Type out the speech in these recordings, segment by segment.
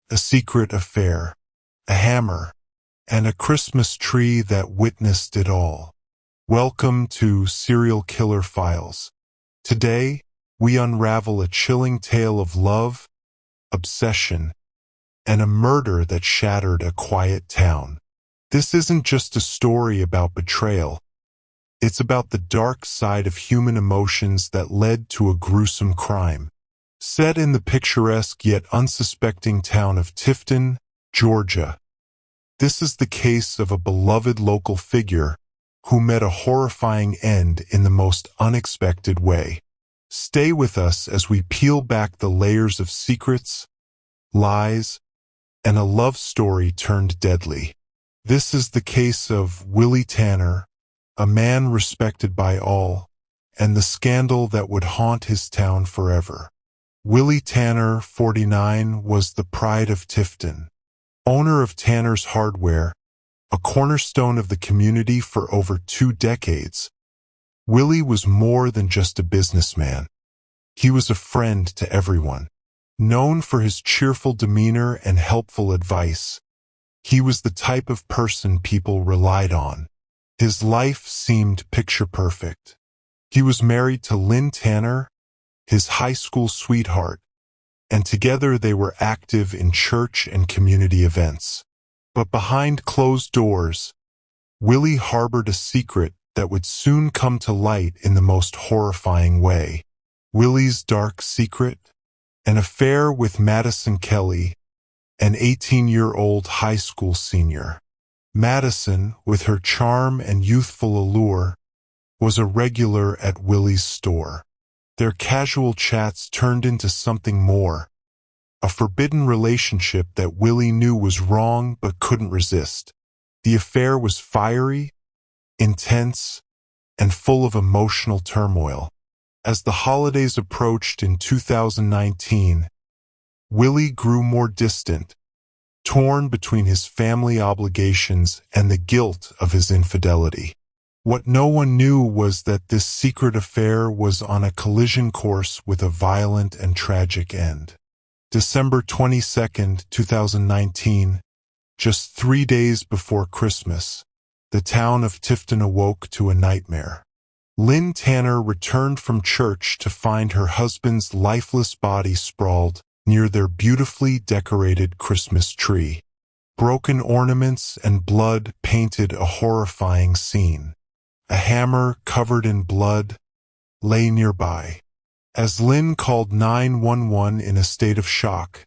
a secret affair, a hammer, and a Christmas tree that witnessed it all. Welcome to Serial Killer Files. Today, we unravel a chilling tale of love, obsession, and a murder that shattered a quiet town. This isn't just a story about betrayal. It's about the dark side of human emotions that led to a gruesome crime. Set in the picturesque yet unsuspecting town of Tifton, Georgia. This is the case of a beloved local figure who met a horrifying end in the most unexpected way. Stay with us as we peel back the layers of secrets, lies, and a love story turned deadly. This is the case of Willie Tanner, a man respected by all, and the scandal that would haunt his town forever. Willie Tanner, 49, was the pride of Tifton. Owner of Tanner's Hardware, a cornerstone of the community for over 2 decades, Willie was more than just a businessman. He was a friend to everyone. Known for his cheerful demeanor and helpful advice, he was the type of person people relied on. His life seemed picture-perfect. He was married to Lynn Tanner, his high school sweetheart, and together they were active in church and community events. But behind closed doors, Willie harbored a secret that would soon come to light in the most horrifying way. Willie's dark secret? An affair with Madison Kelly, an 18-year-old high school senior. Madison, with her charm and youthful allure, was a regular at Willie's store. Their casual chats turned into something more, a forbidden relationship that Willie knew was wrong but couldn't resist. The affair was fiery, intense, and full of emotional turmoil. As the holidays approached in 2019, Willie grew more distant, torn between his family obligations and the guilt of his infidelity. What no one knew was that this secret affair was on a collision course with a violent and tragic end. December 22, 2019, just 3 days before Christmas, the town of Tifton awoke to a nightmare. Lynn Tanner returned from church to find her husband's lifeless body sprawled near their beautifully decorated Christmas tree. Broken ornaments and blood painted a horrifying scene. A hammer covered in blood lay nearby. As Lynn called 911 in a state of shock,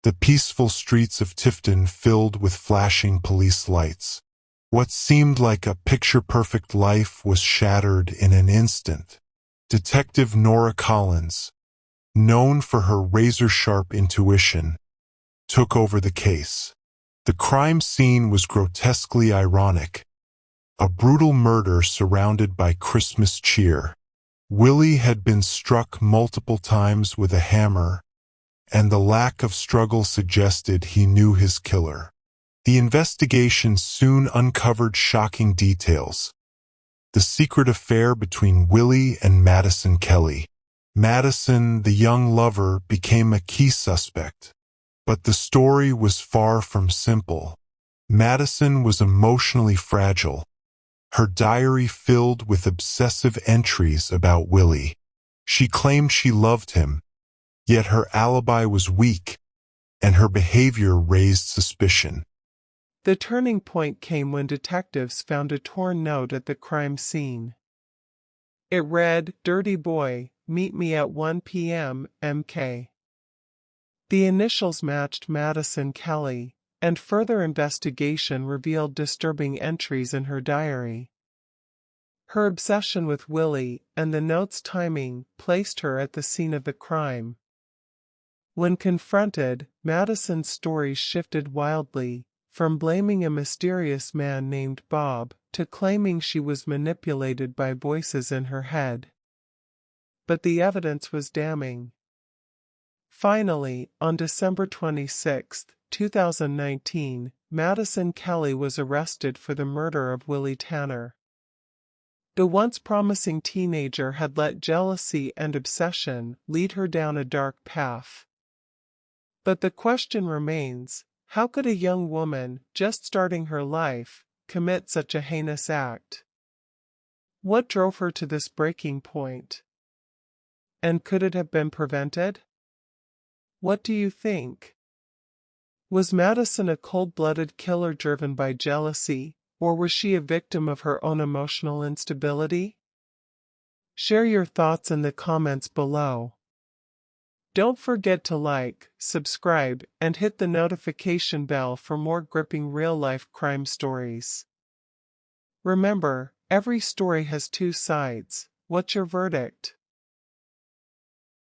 the peaceful streets of Tifton filled with flashing police lights. What seemed like a picture-perfect life was shattered in an instant. Detective Nora Collins, known for her razor-sharp intuition, took over the case. The crime scene was grotesquely ironic. A brutal murder surrounded by Christmas cheer. Willie had been struck multiple times with a hammer, and the lack of struggle suggested he knew his killer. The investigation soon uncovered shocking details. The secret affair between Willie and Madison Kelly. Madison, the young lover, became a key suspect. But the story was far from simple. Madison was emotionally fragile, her diary filled with obsessive entries about Willie. She claimed she loved him, yet her alibi was weak, and her behavior raised suspicion. The turning point came when detectives found a torn note at the crime scene. It read, "Dirty boy, meet me at 1 p.m. MK." The initials matched Madison Kelly, and further investigation revealed disturbing entries in her diary. Her obsession with Willie and the note's timing placed her at the scene of the crime. When confronted, Madison's story shifted wildly, from blaming a mysterious man named Bob to claiming she was manipulated by voices in her head. But the evidence was damning. Finally, on December 26, 2019, Madison Kelly was arrested for the murder of Willie Tanner. The once promising teenager had let jealousy and obsession lead her down a dark path. But the question remains, how could a young woman, just starting her life, commit such a heinous act? What drove her to this breaking point? And could it have been prevented? What do you think? Was Madison a cold-blooded killer driven by jealousy, or was she a victim of her own emotional instability? Share your thoughts in the comments below. Don't forget to like, subscribe, and hit the notification bell for more gripping real-life crime stories. Remember, every story has two sides. What's your verdict?